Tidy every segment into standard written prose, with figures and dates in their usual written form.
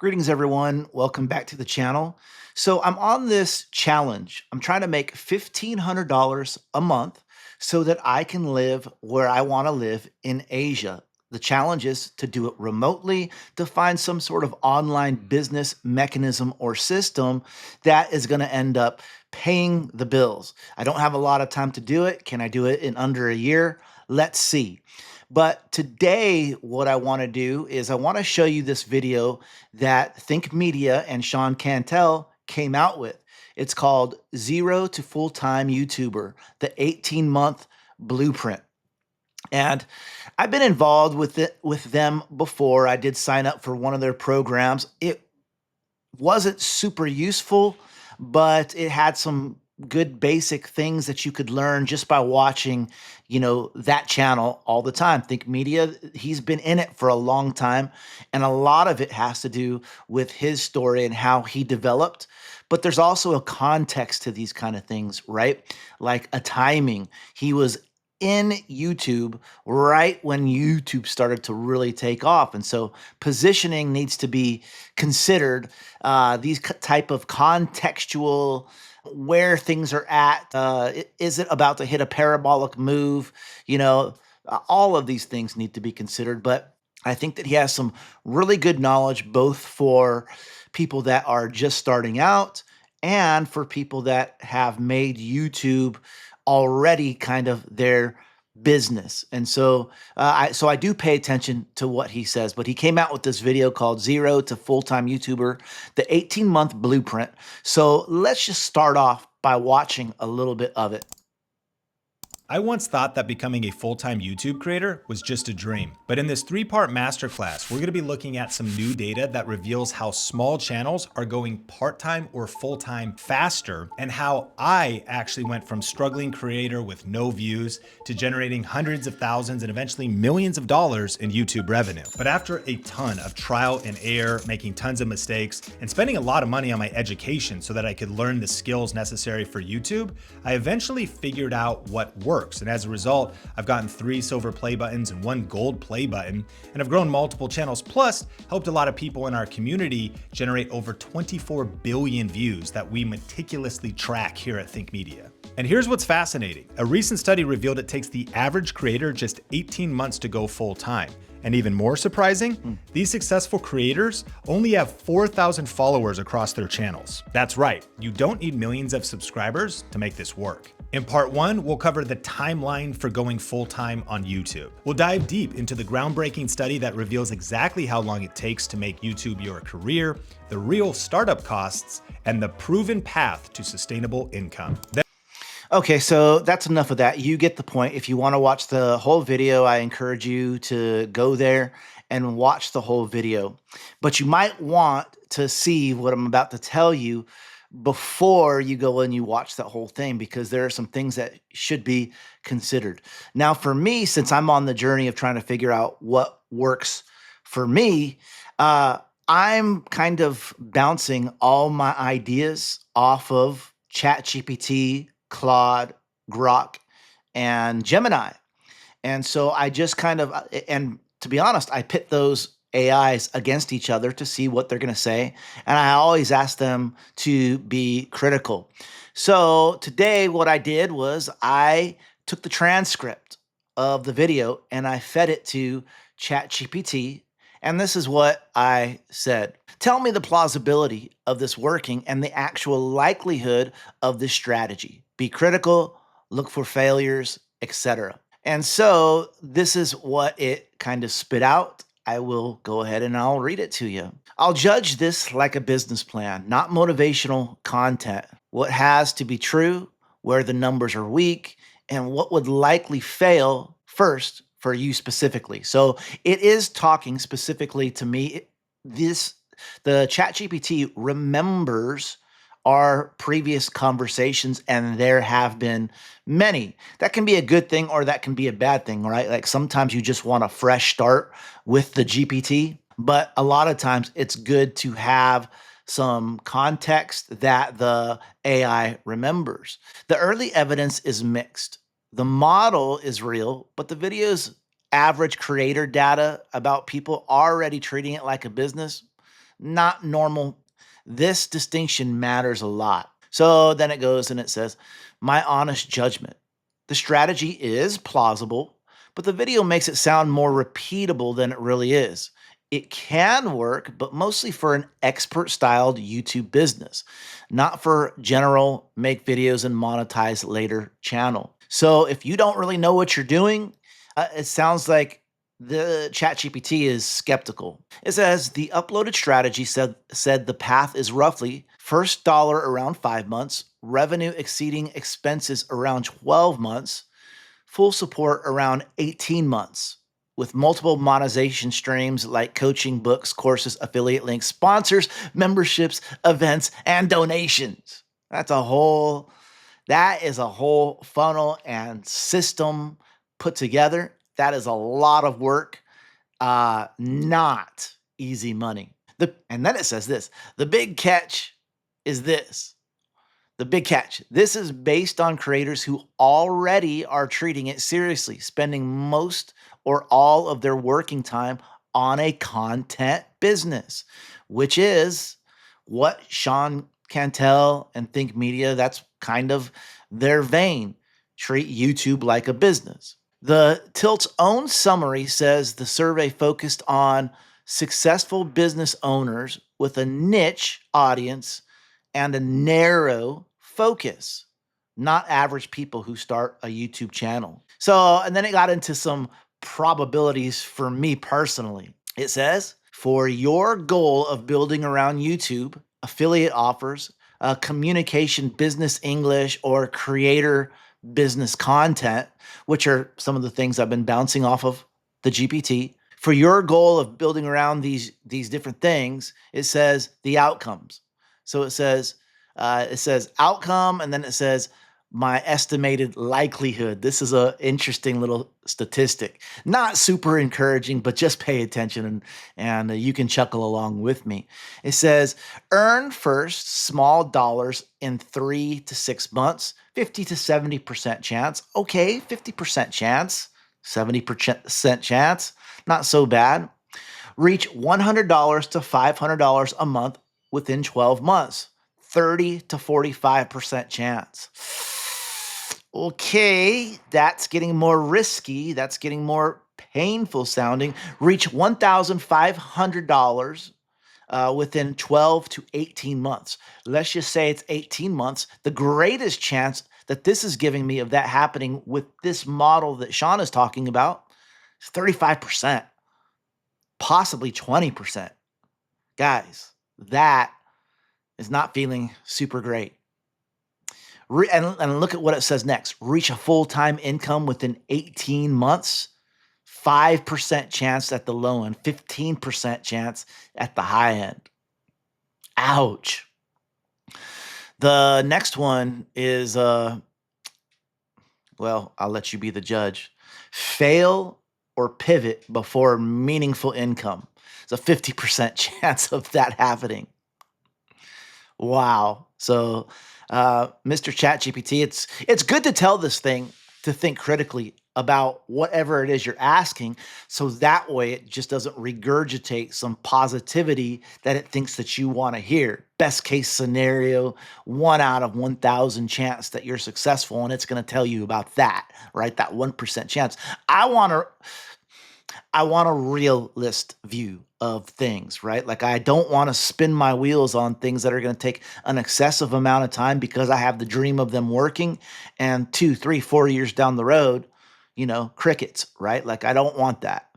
Greetings, everyone. Welcome back to the channel. So I'm on this challenge. I'm trying to make $1,500 a month so that I can live where I want to live in Asia. The challenge is to do it remotely, to find some sort of online business mechanism or system that is going to end up paying the bills. I don't have a lot of time to do it. Can I do it in under a year? Let's see. But today, what I want to do is I want to show you this video that Think Media and Sean Cantel came out with. It's called Zero to Full-Time YouTuber, the 18-month blueprint. And I've been involved with them before. I did sign up for one of their programs. It wasn't super useful, but it had some good basic things that you could learn just by watching, that channel all the time. Think Media, he's been in it for a long time, and a lot of it has to do with his story and how he developed. But there's also a context to these kind of things, right? Like a timing. He was in YouTube right when YouTube started to really take off. And so positioning needs to be considered. These type of contextual, where things are at. Is it about to hit a parabolic move? All of these things need to be considered. But I think that he has some really good knowledge, both for people that are just starting out and for people that have made YouTube already kind of their business. And so I do pay attention to what he says, but he came out with this video called Zero to Full-Time YouTuber, the 18-month blueprint. So let's just start off by watching a little bit of it. I once thought that becoming a full-time YouTube creator was just a dream. But in this 3-part masterclass, we're gonna be looking at some new data that reveals how small channels are going part-time or full-time faster, and how I actually went from struggling creator with no views to generating hundreds of thousands and eventually millions of dollars in YouTube revenue. But after a ton of trial and error, making tons of mistakes, and spending a lot of money on my education so that I could learn the skills necessary for YouTube, I eventually figured out what works. And as a result, I've gotten 3 silver play buttons and 1 gold play button, and I've grown multiple channels, plus helped a lot of people in our community generate over 24 billion views that we meticulously track here at Think Media. And here's what's fascinating. A recent study revealed it takes the average creator just 18 months to go full time. And even more surprising, these successful creators only have 4,000 followers across their channels. That's right, you don't need millions of subscribers to make this work. In part 1, we'll cover the timeline for going full-time on YouTube. We'll dive deep into the groundbreaking study that reveals exactly how long it takes to make YouTube your career, the real startup costs, and the proven path to sustainable income. Okay, so that's enough of that. You get the point. If you want to watch the whole video, I encourage you to go there and watch the whole video. But you might want to see what I'm about to tell you before you go and you watch that whole thing, because there are some things that should be considered. Now, for me, since I'm on the journey of trying to figure out what works for me, I'm kind of bouncing all my ideas off of ChatGPT, Claude, Grok, and Gemini. And so I just kind of, and to be honest, I pit those AIs against each other to see what they're going to say. And I always ask them to be critical. So today, what I did was I took the transcript of the video and I fed it to ChatGPT. And this is what I said. Tell me the plausibility of this working and the actual likelihood of this strategy. Be critical, look for failures, etc. And so this is what it kind of spit out. I will go ahead and I'll read it to you. I'll judge this like a business plan, not motivational content. What has to be true, where the numbers are weak, and what would likely fail first for you specifically. So it is talking specifically to me. The ChatGPT remembers our previous conversations, and there have been many. That can be a good thing or that can be a bad thing, right? Like sometimes you just want a fresh start with the GPT, but a lot of times it's good to have some context that the AI remembers. The early evidence is mixed. The model is real, but the video's average creator data about people already treating it like a business, not normal. This distinction matters a lot. So then it goes and it says, my honest judgment. The strategy is plausible, but the video makes it sound more repeatable than it really is. It can work, but mostly for an expert styled YouTube business, not for general make videos and monetize later channel. So if you don't really know what you're doing, it sounds like the ChatGPT is skeptical. It says the uploaded strategy said the path is roughly first dollar around 5 months, revenue exceeding expenses around 12 months, full support around 18 months, with multiple monetization streams like coaching, books, courses, affiliate links, sponsors, memberships, events, and donations. That is a whole funnel and system put together. That is a lot of work, not easy money. And then it says this, the big catch is this. The big catch. This is based on creators who already are treating it seriously, spending most or all of their working time on a content business, which is what Sean Cantel and Think Media, that's kind of their vein. Treat YouTube like a business. The Tilt's own summary says the survey focused on successful business owners with a niche audience and a narrow focus, not average people who start a YouTube channel. So, and then it got into some probabilities for me personally. It says, for your goal of building around YouTube, affiliate offers, communication, business English, or creator business content, which are some of the things I've been bouncing off of the GPT. For your goal of building around these different things, it says the outcomes. So it says outcome, and then it says my estimated likelihood. This is an interesting little statistic. Not super encouraging, but just pay attention and you can chuckle along with me. It says earn first small dollars in 3 to 6 months, 50 to 70% chance. Okay, 50% chance, 70% chance, not so bad. Reach $100 to $500 a month within 12 months. 30 to 45% chance. Okay, that's getting more risky. That's getting more painful sounding. Reach $1,500 within 12 to 18 months. Let's just say it's 18 months. The greatest chance that this is giving me of that happening with this model that Sean is talking about is 35%, possibly 20%. Guys, that is not feeling super great. And look at what it says next. Reach a full-time income within 18 months. 5% chance at the low end, 15% chance at the high end. Ouch. The next one is, well, I'll let you be the judge. Fail or pivot before meaningful income. There's a 50% chance of that happening. Wow. So, Mr. ChatGPT, it's good to tell this thing to think critically about whatever it is you're asking, so that way it just doesn't regurgitate some positivity that it thinks that you want to hear. Best case scenario, 1 out of 1,000 chance that you're successful, and it's going to tell you about that, right? That 1% chance. I want a realist view of things, right? Like I don't want to spin my wheels on things that are going to take an excessive amount of time because I have the dream of them working, and 2, 3, 4 years down the road, crickets, right? Like I don't want that.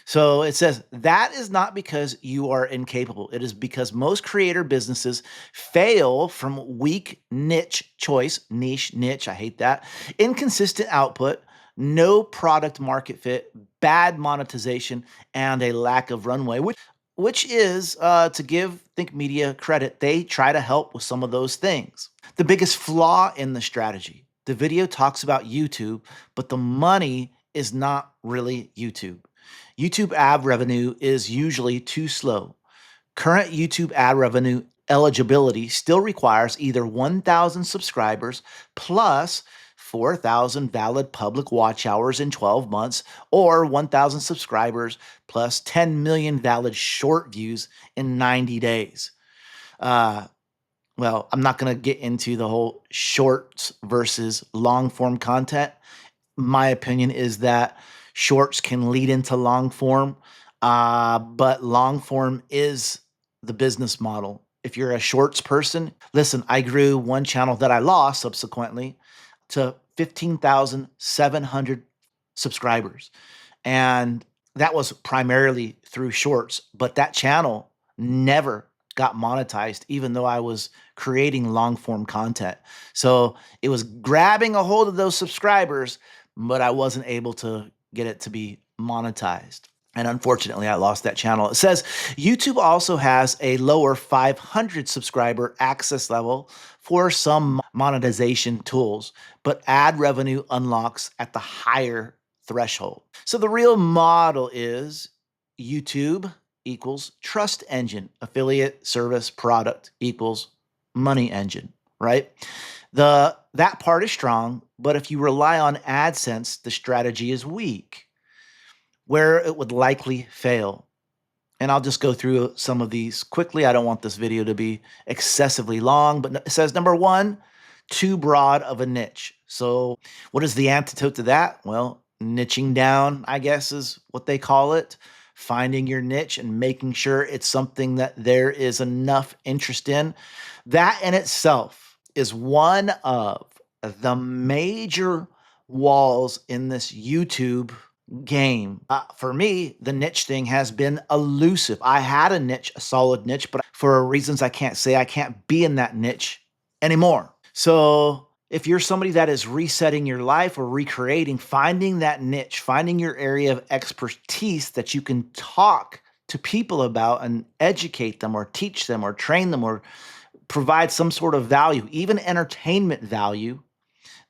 So it says that is not because you are incapable. It is because most creator businesses fail from weak niche choice, niche, I hate that, inconsistent output, no product market fit, bad monetization, and a lack of runway, which is to give Think Media credit, they try to help with some of those things. The biggest flaw in the strategy, the video talks about YouTube, but the money is not really YouTube. YouTube ad revenue is usually too slow. Current YouTube ad revenue eligibility still requires either 1,000 subscribers plus 4,000 valid public watch hours in 12 months, or 1,000 subscribers plus 10 million valid short views in 90 days. Uh, well, I'm not going to get into the whole shorts versus long form content. My opinion is that shorts can lead into long form, but long form is the business model. If you're a shorts person, listen, I grew one channel that I lost subsequently to 15,700 subscribers. And that was primarily through shorts, but that channel never got monetized, even though I was creating long form content. So it was grabbing a hold of those subscribers, but I wasn't able to get it to be monetized. And unfortunately, I lost that channel. It says YouTube also has a lower 500 subscriber access level for some monetization tools, but ad revenue unlocks at the higher threshold. So the real model is YouTube equals trust engine, affiliate service product equals money engine, right? That part is strong, but if you rely on AdSense, the strategy is weak, where it would likely fail. And I'll just go through some of these quickly. I don't want this video to be excessively long, but it says number one, too broad of a niche. So, what is the antidote to that? Well, niching down, I guess, is what they call it. Finding your niche and making sure it's something that there is enough interest in. That in itself is one of the major walls in this YouTube game. For me, the niche thing has been elusive. I had a niche, a solid niche, but for reasons I can't say, I can't be in that niche anymore. So if you're somebody that is resetting your life or recreating, finding that niche, finding your area of expertise that you can talk to people about and educate them or teach them or train them or provide some sort of value, even entertainment value,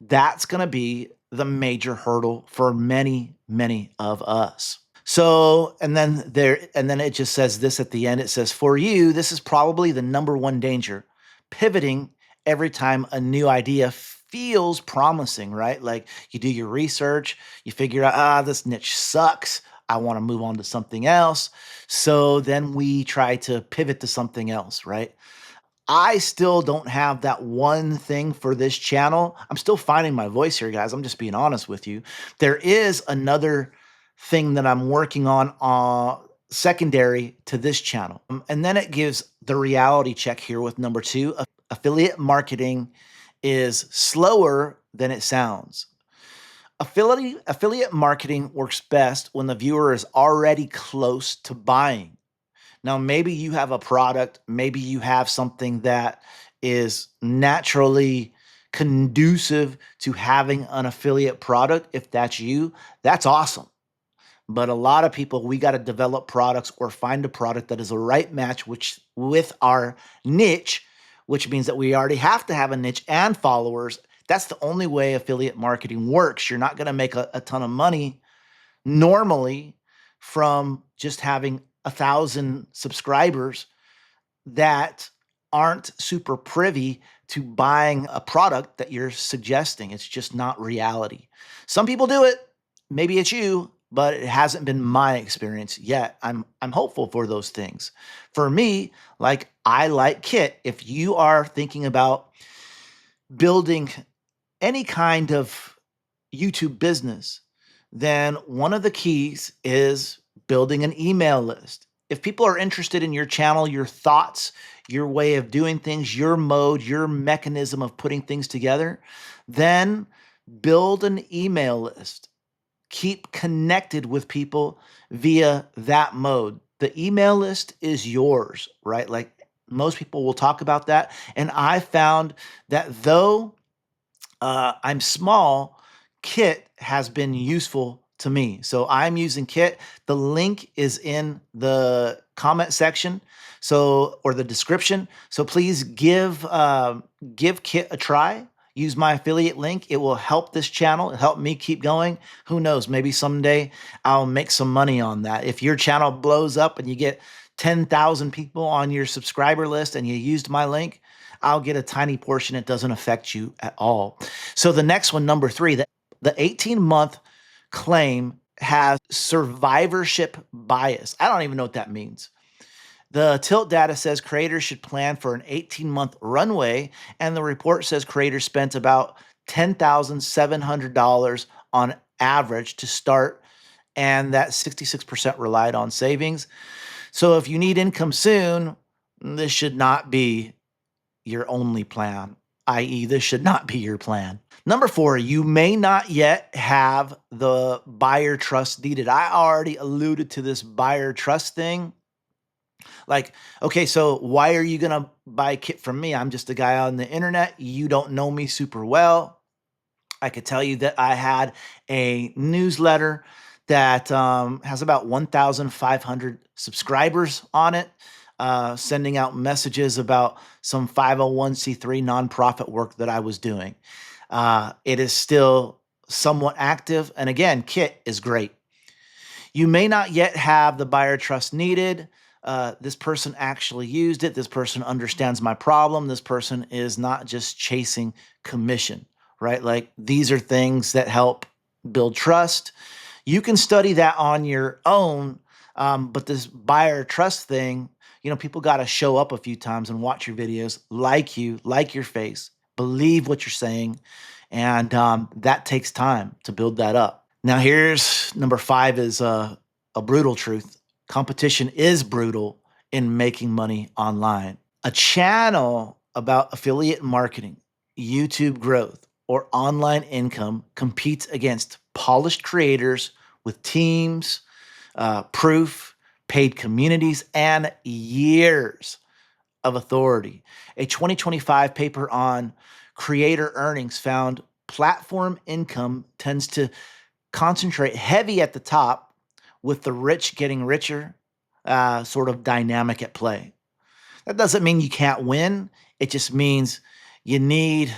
that's going to be the major hurdle for many, many of us. So, and then it just says this at the end. It says, for you, this is probably the number one danger, pivoting every time a new idea feels promising, right? Like you do your research, you figure out, this niche sucks. I want to move on to something else. So then we try to pivot to something else, right? I still don't have that one thing for this channel. I'm still finding my voice here, guys. I'm just being honest with you. There is another thing that I'm working on secondary to this channel. And then it gives the reality check here with number two. Affiliate marketing is slower than it sounds. Affiliate marketing works best when the viewer is already close to buying. Now, maybe you have a product, maybe you have something that is naturally conducive to having an affiliate product. If that's you, that's awesome. But a lot of people, we got to develop products or find a product that is a right match which with our niche, which means that we already have to have a niche and followers. That's the only way affiliate marketing works. You're not going to make a ton of money normally from just having 1,000 subscribers that aren't super privy to buying a product that you're suggesting. It's just not reality. Some people do it. Maybe it's you, but it hasn't been my experience yet. I'm hopeful for those things. For me, like I like Kit. If you are thinking about building any kind of YouTube business, then one of the keys is building an email list. If people are interested in your channel, your thoughts, your way of doing things, your mode, your mechanism of putting things together, then build an email list. Keep connected with people via that mode. The email list is yours, right? Like most people will talk about that. And I found that though I'm small, Kit has been useful to me. So I'm using Kit. The link is in the comment section, so or the description. So please give Kit a try. Use my affiliate link. It will help this channel, help me keep going. Who knows? Maybe someday I'll make some money on that. If your channel blows up and you get 10,000 people on your subscriber list and you used my link, I'll get a tiny portion. It doesn't affect you at all. So the next one, number 3, the 18-month claim has survivorship bias. I don't even know what that means. The tilt data says creators should plan for an 18-month runway, and the report says creators spent about $10,700 on average to start, and that 66% relied on savings. So if you need income soon, this should not be your only plan, i.e., this should not be your plan. Number 4, you may not yet have the buyer trust needed. I already alluded to this buyer trust thing. Like, okay, so why are you gonna buy a kit from me? I'm just a guy on the internet. You don't know me super well. I could tell you that I had a newsletter that has about 1,500 subscribers on it, sending out messages about some 501c3 nonprofit work that I was doing. It is still somewhat active. And again, Kit is great. You may not yet have the buyer trust needed. This person actually used it. This person understands my problem. This person is not just chasing commission, right? Like these are things that help build trust. You can study that on your own, but this buyer trust thing, people got to show up a few times and watch your videos, like you, like your face, believe what you're saying, and that takes time to build that up. Now, here's number 5 is a brutal truth. Competition is brutal in making money online. A channel about affiliate marketing, YouTube growth, or online income competes against polished creators with teams, proof, paid communities, and years of authority. A 2025 paper on creator earnings found platform income tends to concentrate heavy at the top, with the rich getting richer, sort of dynamic at play. That doesn't mean you can't win. It just means you need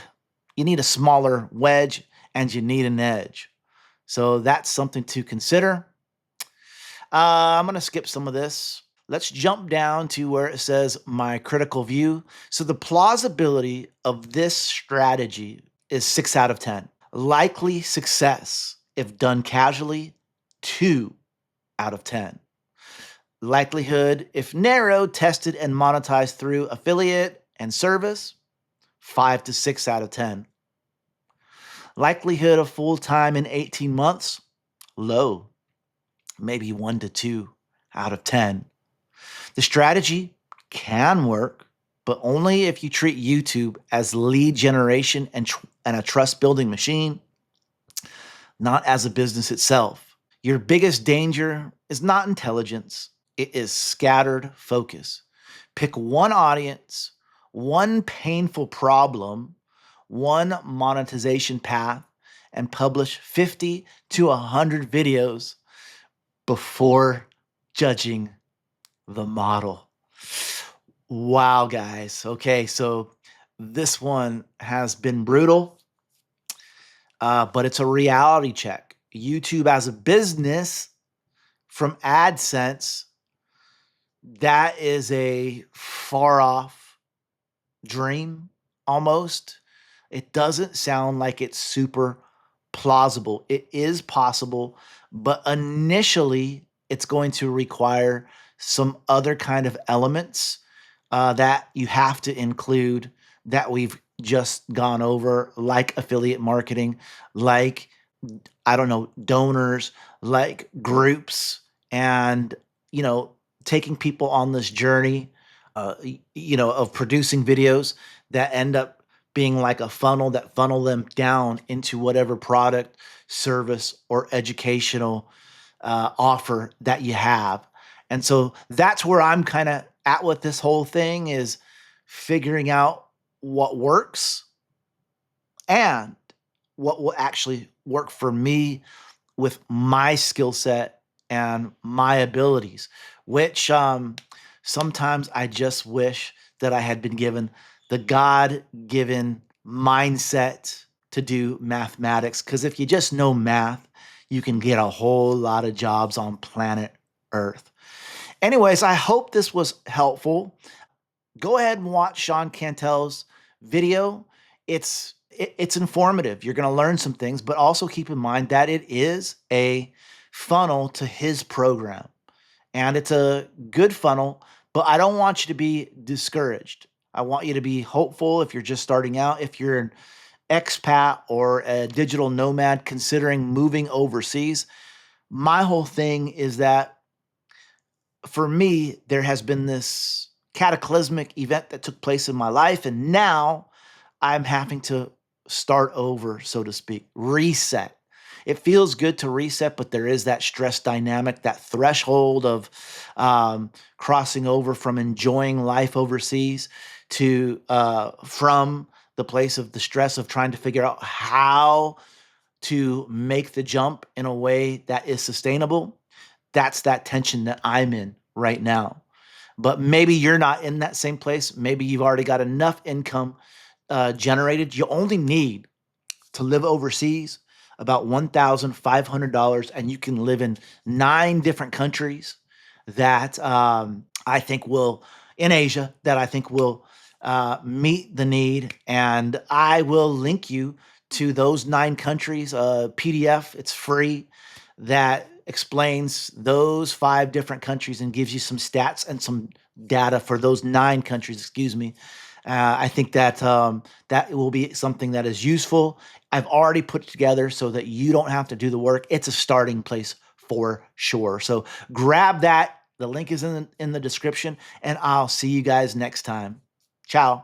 a smaller wedge and you need an edge. So that's something to consider. I'm going to skip some of this. Let's jump down to where it says my critical view. So the plausibility of this strategy is 6 out of 10. Likely success if done casually, 2 out of 10. Likelihood if narrowed, tested, and monetized through affiliate and service, 5 to 6 out of 10. Likelihood of full time in 18 months, low, maybe 1 to 2 out of 10. The strategy can work, but only if you treat YouTube as lead generation and a trust building machine, not as a business itself. Your biggest danger is not intelligence, it is scattered focus. Pick one audience, one painful problem, one monetization path, and publish 50 to 100 videos before judging the model. Wow, guys. Okay, so this one has been brutal, but it's a reality check. YouTube as a business from AdSense, that is a far off dream almost. It doesn't sound like it's super plausible. It is possible, but initially it's going to require some other kind of elements that you have to include that we've just gone over, like affiliate marketing, like, I don't know, donors, like groups, and, you know, taking people on this journey, of producing videos that end up being like a funnel that funnel them down into whatever product, service, or educational offer that you have. And so that's where I'm kind of at with this whole thing, is figuring out what works and what will actually work for me with my skill set and my abilities, which sometimes I just wish that I had been given the God given mindset to do mathematics. Because if you just know math, you can get a whole lot of jobs on planet Earth. Anyways, I hope this was helpful. Go ahead and watch Sean Cantel's video. It's informative. You're going to learn some things, but also keep in mind that it is a funnel to his program. And it's a good funnel, but I don't want you to be discouraged. I want you to be hopeful if you're just starting out, if you're an expat or a digital nomad considering moving overseas. My whole thing is that for me, there has been this cataclysmic event that took place in my life, and now I'm having to start over, so to speak, reset. It feels good to reset, but there is that stress dynamic, that threshold of crossing over from enjoying life overseas to from the place of the stress of trying to figure out how to make the jump in a way that is sustainable. That's that tension that I'm in right now. But maybe you're not in that same place. Maybe you've already got enough income generated. You only need to live overseas about $1,500, and you can live in 9 different countries that I think will, in Asia, that I think will meet the need. And I will link you to those 9 countries, PDF. It's free that explains those 5 different countries and gives you some stats and some data for those 9 countries. Excuse me. I think that that will be something that is useful. I've already put it together so that you don't have to do the work. It's a starting place for sure. So grab that. The link is in the description, and I'll see you guys next time. Ciao.